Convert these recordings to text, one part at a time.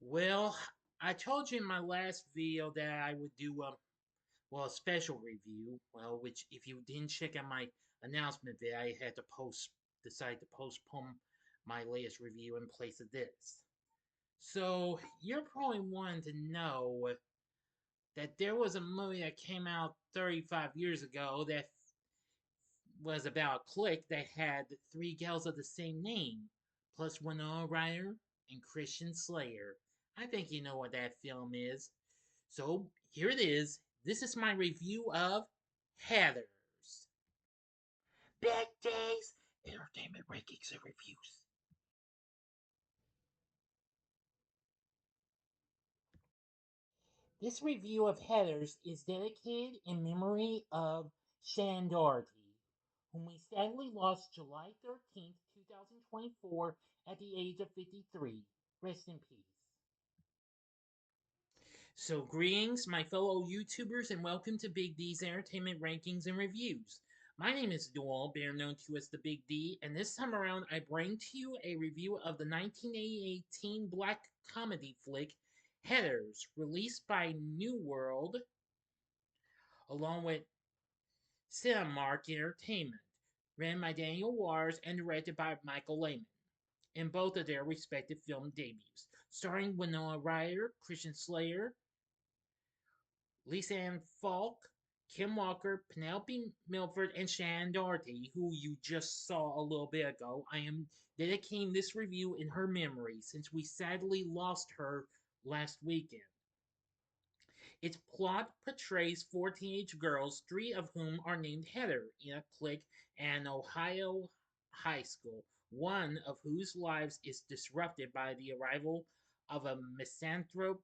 Well, I told you in my last video that I would do a special review. Well, which if you didn't check out my announcement video, I had to decide to postpone my latest review in place of this. So you're probably wanting to know that there was a movie that came out 35 years ago that was about a clique that had three gals of the same name, plus Winona Ryder and Christian Slater. I think you know what that film is. So here it is. This is my review of Heathers. Big Days Entertainment Rankings and Reviews. This review of Heathers is dedicated in memory of Shannen Doherty, whom we sadly lost July 13th, 2024, at the age of 53. Rest in peace. So, greetings, my fellow YouTubers, and welcome to Big D's Entertainment Rankings and Reviews. My name is Doyle, better known to as the Big D, and this time around I bring to you a review of the 1988 teen black comedy flick Heathers, released by New World, along with Cinemark Entertainment, written by Daniel Waters and directed by Michael Lehman, in both of their respective film debuts, starring Winona Ryder, Christian Slater, Lisanne Falk, Kim Walker, Penelope Milford, and Shannen Doherty, who you just saw a little bit ago. I am dedicating this review in her memory since we sadly lost her last weekend. Its plot portrays four teenage girls, three of whom are named Heather, in a clique at an Ohio high school, one of whose lives is disrupted by the arrival of a misanthrope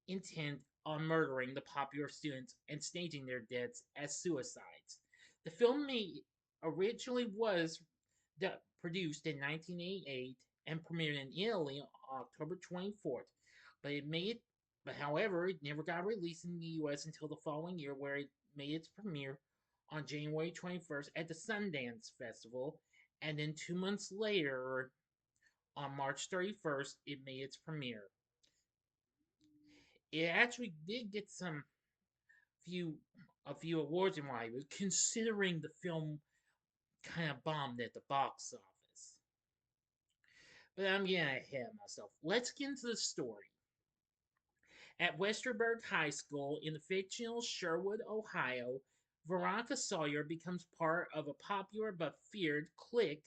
intent on murdering the popular students and staging their deaths as suicides. The film originally was produced in 1988 and premiered in Italy on October 24th, but it made but however, it never got released in the US until the following year, where it made its premiere on January 21st at the Sundance Festival, and then 2 months later, on March 31st, it made its premiere. It actually did get few a few awards in Hollywood, considering the film kind of bombed at the box office. But I'm getting ahead of myself. Let's get into the story. At Westerberg High School in the fictional Sherwood, Ohio, Veronica Sawyer becomes part of a popular but feared clique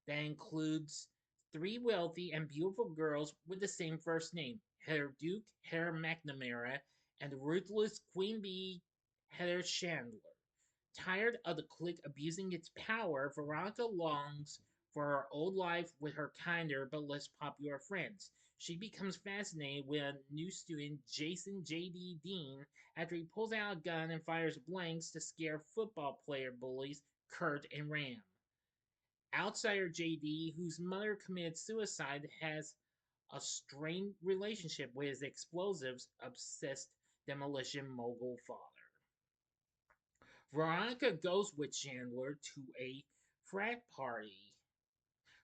that includes three wealthy and beautiful girls with the same first name, Heather Duke, Heather McNamara, and the ruthless Queen Bee, Heather Chandler. Tired of the clique abusing its power, Veronica longs for her old life with her kinder but less popular friends. She becomes fascinated with a new student, Jason J.D. Dean, after he pulls out a gun and fires blanks to scare football player bullies Kurt and Ram. Outsider J.D., whose mother committed suicide, has a strained relationship with his explosives obsessed demolition mogul father. Veronica goes with Chandler to a frat party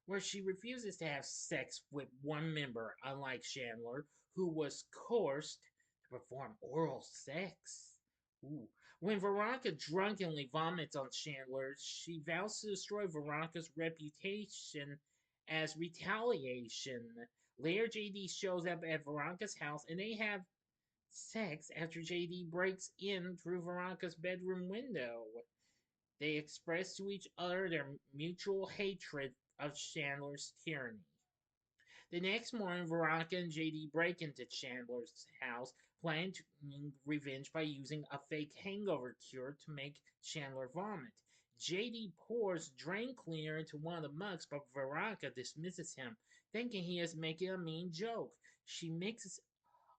where she refuses to have sex with one member, unlike Chandler, who was coerced to perform oral sex. Ooh. When Veronica drunkenly vomits on Chandler, she vows to destroy Veronica's reputation as retaliation. Later, JD shows up at Veronica's house and they have sex after JD breaks in through Veronica's bedroom window. They express to each other their mutual hatred of Chandler's tyranny. The next morning, Veronica and JD break into Chandler's house, planning to revenge by using a fake hangover cure to make Chandler vomit. JD pours drain cleaner into one of the mugs, but Veronica dismisses him, thinking he is making a mean joke. She mixes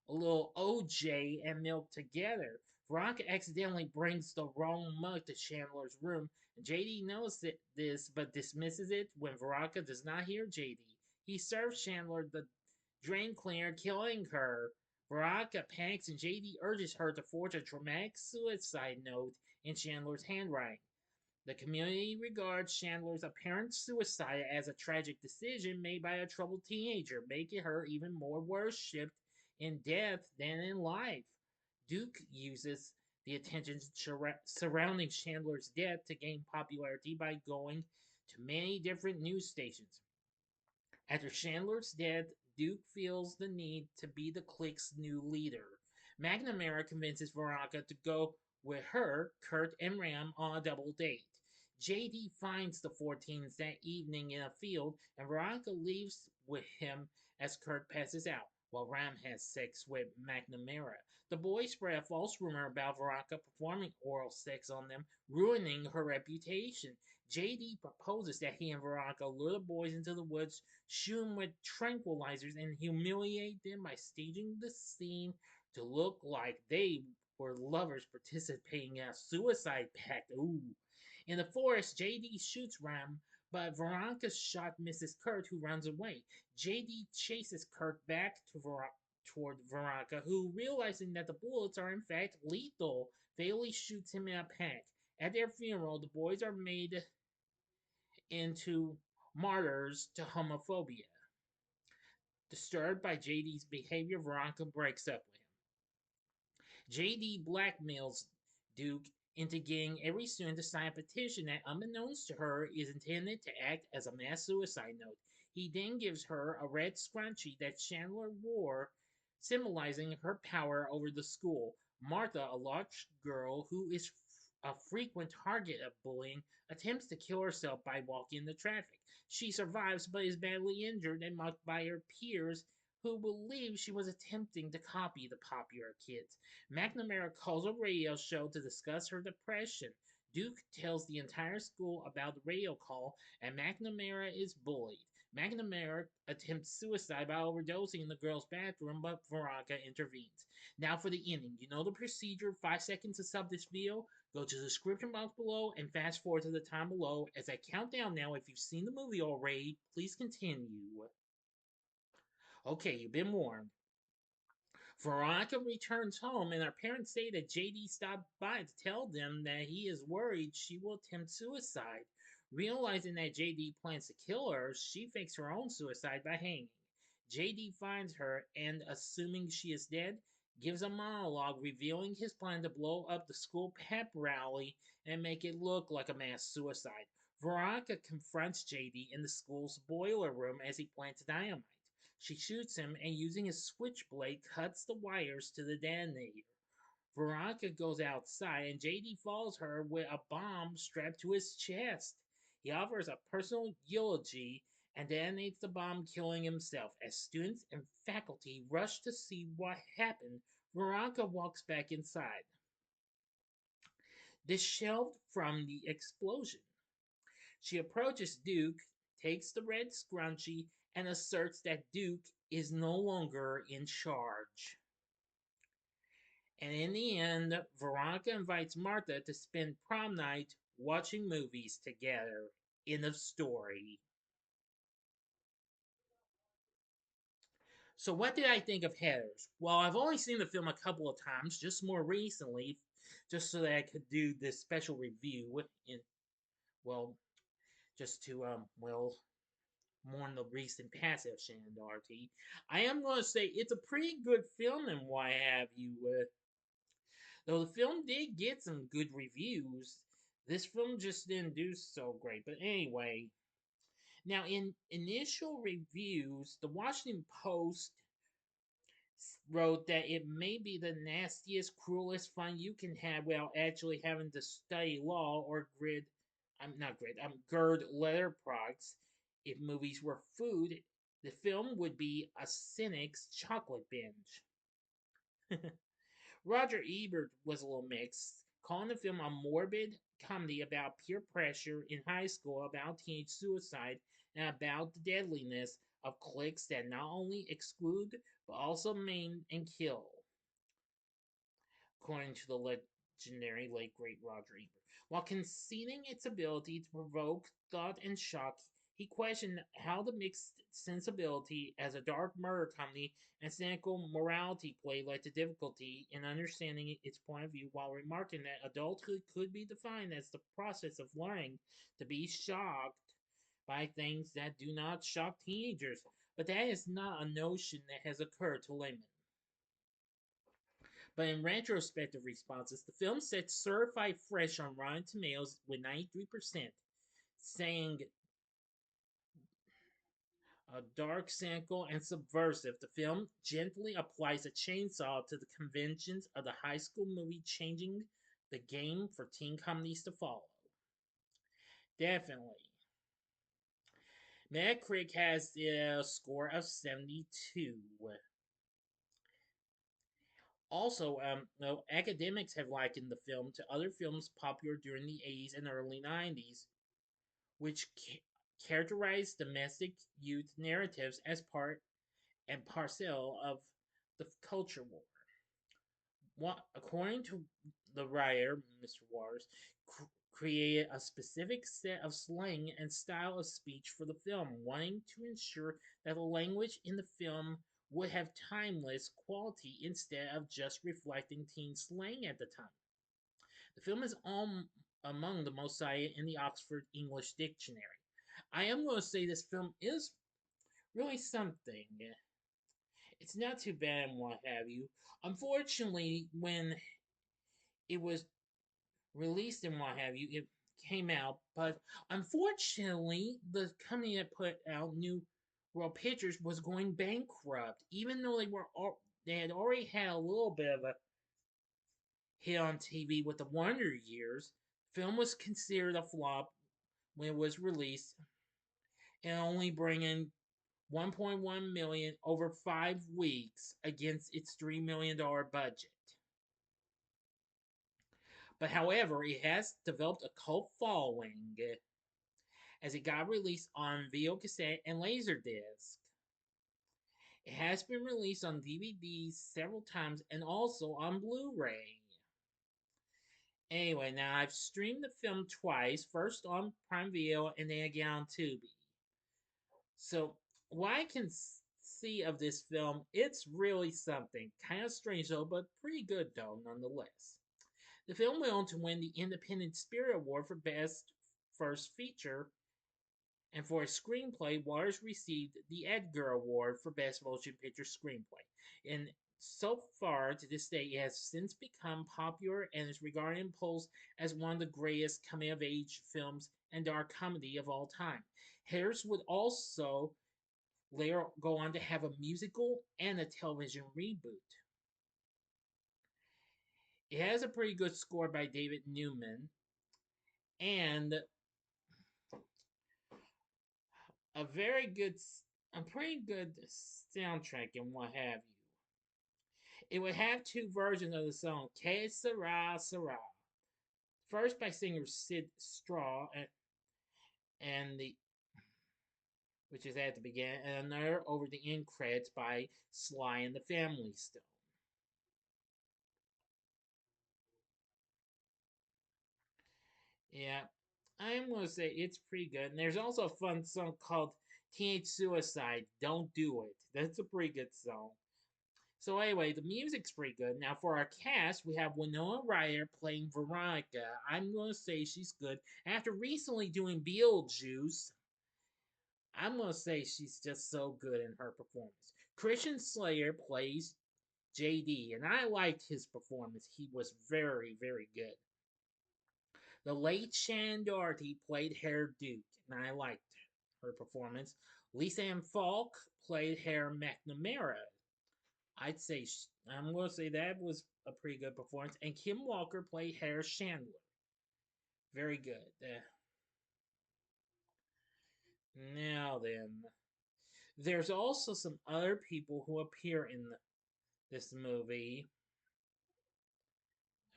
a little OJ and milk together. Veronica accidentally brings the wrong mug to Chandler's room. JD knows this but dismisses it when Veronica does not hear JD. He serves Chandler the drain cleaner, killing her. Veronica panics and JD urges her to forge a dramatic suicide note in Chandler's handwriting. The community regards Chandler's apparent suicide as a tragic decision made by a troubled teenager, making her even more worshipped in death than in life. Duke uses the attention surrounding Chandler's death to gain popularity by going to many different news stations. After Chandler's death, Duke feels the need to be the clique's new leader. McNamara convinces Veronica to go with her, Kurt, and Ram on a double date. JD finds the 14s that evening in a field, and Veronica leaves with him as Kurt passes out, while Ram has sex with McNamara. The boys spread a false rumor about Veronica performing oral sex on them, ruining her reputation. JD proposes that he and Veronica lure the boys into the woods, shoot them with tranquilizers, and humiliate them by staging the scene to look like they were lovers participating in a suicide pact. Ooh. In the forest, JD shoots Ram, but Veronica's shot misses Kurt, who runs away. JD chases Kurt back to toward Veronica, who, realizing that the bullets are in fact lethal, fatally shoots him in a panic. At their funeral, the boys are made into martyrs to homophobia. Disturbed by JD's behavior, Veronica breaks up with him. JD blackmails Duke into getting every student to sign a petition that, unbeknownst to her, is intended to act as a mass suicide note. He then gives her a red scrunchie that Chandler wore, symbolizing her power over the school. Martha, a large girl who is a frequent target of bullying, attempts to kill herself by walking in the traffic. She survives but is badly injured and mocked by her peers, who believe she was attempting to copy the popular kids. McNamara calls a radio show to discuss her depression. Duke tells the entire school about the radio call, and McNamara is bullied. McNamara attempts suicide by overdosing in the girls' bathroom, but Veronica intervenes. Now for the ending. You know the procedure. 5 seconds to sub this video. Go to the description box below and fast forward to the time below as I count down now. If you've seen the movie already, please continue. Okay, you've been warned. Veronica returns home, and her parents say that JD stopped by to tell them that he is worried she will attempt suicide. Realizing that JD plans to kill her, she fakes her own suicide by hanging. JD finds her and, assuming she is dead, gives a monologue revealing his plan to blow up the school pep rally and make it look like a mass suicide. Veronica confronts JD in the school's boiler room as he plants dynamite. She shoots him and, using a switchblade, cuts the wires to the detonator. Veronica goes outside and JD follows her with a bomb strapped to his chest. He offers a personal eulogy and detonates the bomb, killing himself. As students and faculty rush to see what happened, Veronica walks back inside, disheveled from the explosion. She approaches Duke, takes the red scrunchie, and asserts that Duke is no longer in charge. And in the end, Veronica invites Martha to spend prom night watching movies together. End of story. So, what did I think of Heathers? Well, I've only seen the film a couple of times, just more recently, just so that I could do this special review. Well, just to mourn the recent passing of Shannen Doherty. I am going to say it's a pretty good film and why have you. Though the film did get some good reviews, this film just didn't do so great. But anyway, now in initial reviews, the Washington Post wrote that it may be the nastiest, cruelest fun you can have without actually having to study law or gird letter products. If movies were food, the film would be a cynic's chocolate binge. Roger Ebert was a little mixed, calling the film a morbid comedy about peer pressure in high school, about teenage suicide, and about the deadliness of cliques that not only exclude but also maim and kill, according to the legendary late great Roger Ebert. While conceding its ability to provoke thought and shock, he questioned how the mixed sensibility as a dark murder comedy and cynical morality play led to difficulty in understanding its point of view, while remarking that adulthood could be defined as the process of learning to be shocked by things that do not shock teenagers. But that is not a notion that has occurred to laymen. But in retrospective responses, the film sets certified fresh on Rotten Tomatoes with 93%, saying dark, cynical, and subversive. The film gently applies a chainsaw to the conventions of the high school movie, changing the game for teen comedies to follow. Definitely. Metacritic has a score of 72. Also, no, academics have likened the film to other films popular during the 80s and early 90s, which characterized domestic youth narratives as part and parcel of the culture war. According to the writer, Mr. Waters, created a specific set of slang and style of speech for the film, wanting to ensure that the language in the film would have timeless quality instead of just reflecting teen slang at the time. The film is among the most cited in the Oxford English Dictionary. I am going to say this film is really something. It's not too bad and what have you. Unfortunately, when it was released and what have you, it came out. But unfortunately, the company that put out New World Pictures was going bankrupt, even though they had already had a little bit of a hit on TV with the Wonder Years. Film was considered a flop when it was released, and only bringing 1.1 million over 5 weeks against its $3 million budget. But however, it has developed a cult following as it got released on video cassette and laserdisc. It has been released on DVD several times and also on Blu-ray. Anyway, now I've streamed the film twice, first on Prime Video and then again on Tubi. So, what I can see of this film, it's really something. Kind of strange though, but pretty good though, nonetheless. The film went on to win the Independent Spirit Award for Best First Feature, and for its screenplay, Waters received the Edgar Award for Best Motion Picture Screenplay. And so far to this day, it has since become popular and is regarded in polls as one of the greatest coming of age films and dark comedy of all time. Harris would also later go on to have a musical and a television reboot. It has a pretty good score by David Newman and a very good, a pretty good soundtrack and what have you. It would have two versions of the song, Que Sera Sera. First by singer Sid Straw, and the which is at the beginning, and another over the end credits by Sly and the Family Stone. Yeah, I'm gonna say it's pretty good. And there's also a fun song called Teenage Suicide. Don't do it. That's a pretty good song. So anyway, the music's pretty good. Now for our cast, we have Winona Ryder playing Veronica. I'm gonna say she's good. After recently doing Beetlejuice, I'm gonna say she's just so good in her performance. Christian Slater plays JD, and I liked his performance. He was very, very good. The late Shannen Doherty played Herr Duke, and I liked her performance. Lisanne Falk played Herr McNamara. I'd say I'm going to say that was a pretty good performance. And Kim Walker played Herr Chandler. Very good. Now then, there's also some other people who appear in this movie.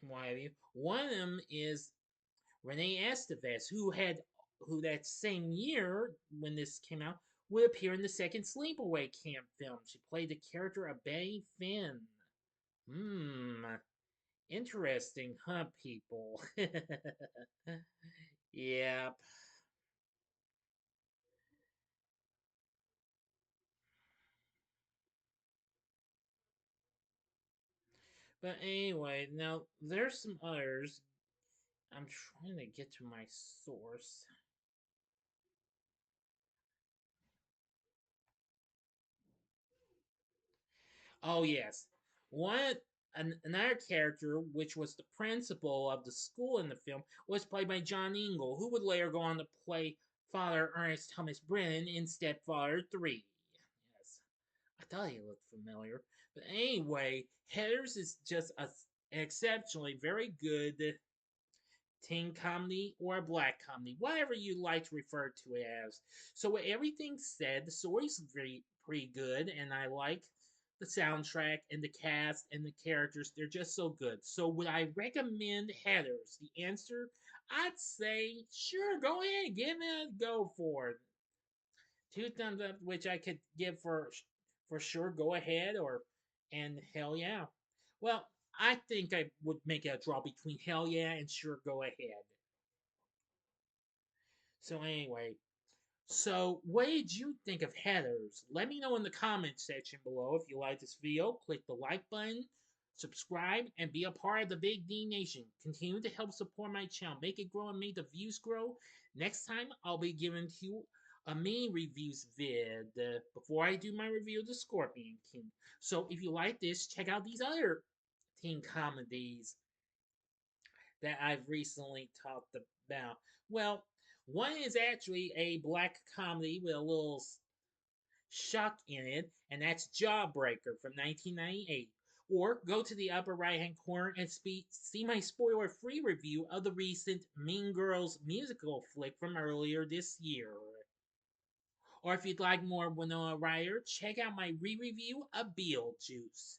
Why have you? One of them is Renee Estevez, who that same year when this came out would appear in the second Sleepaway Camp film. She played the character of Betty Finn. Hmm, interesting, huh, people? Yep. But anyway, now there's some others. I'm trying to get to my source. Oh yes, one. Another character, which was the principal of the school in the film, was played by John Ingle, who would later go on to play Father Ernest Thomas Brennan in Stepfather 3. Yes, I thought he looked familiar. But anyway, Heathers is just an exceptionally very good teen comedy or a black comedy, whatever you like to refer to it as. So with everything said, the story's pretty good, and I like the soundtrack and the cast and the characters. They're just so good. So would I recommend Heathers? The answer, I'd say sure, go ahead, give it a go for it. Two thumbs up, which I could give for sure. Go ahead, or and hell yeah. Well, I think I would make a draw between hell yeah and sure go ahead. So anyway, so what did you think of Heathers? Let me know in the comments section below. If you like this video, click the like button, subscribe, and be a part of the Big D Nation. Continue to help support my channel. Make it grow and make the views grow. Next time, I'll be giving you a mini reviews vid before I do my review of the Scorpion King. So if you like this, check out these other teen comedies that I've recently talked about. Well, one is actually a black comedy with a little shock in it, and that's Jawbreaker from 1998. Or go to the upper right hand corner and see my spoiler free review of the recent Mean Girls musical flick from earlier this year. Or if you'd like more Winona Ryder, check out my re review of Beetlejuice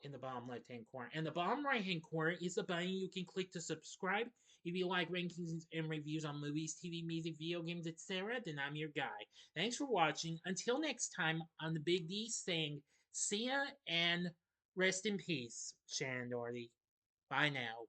in the bottom left hand corner. And the bottom right hand corner is the button you can click to subscribe. If you like rankings and reviews on movies, TV, music, video games, etc., then I'm your guy. Thanks for watching. Until next time, on the Big D saying, see ya and rest in peace, Shannen Doherty. Bye now.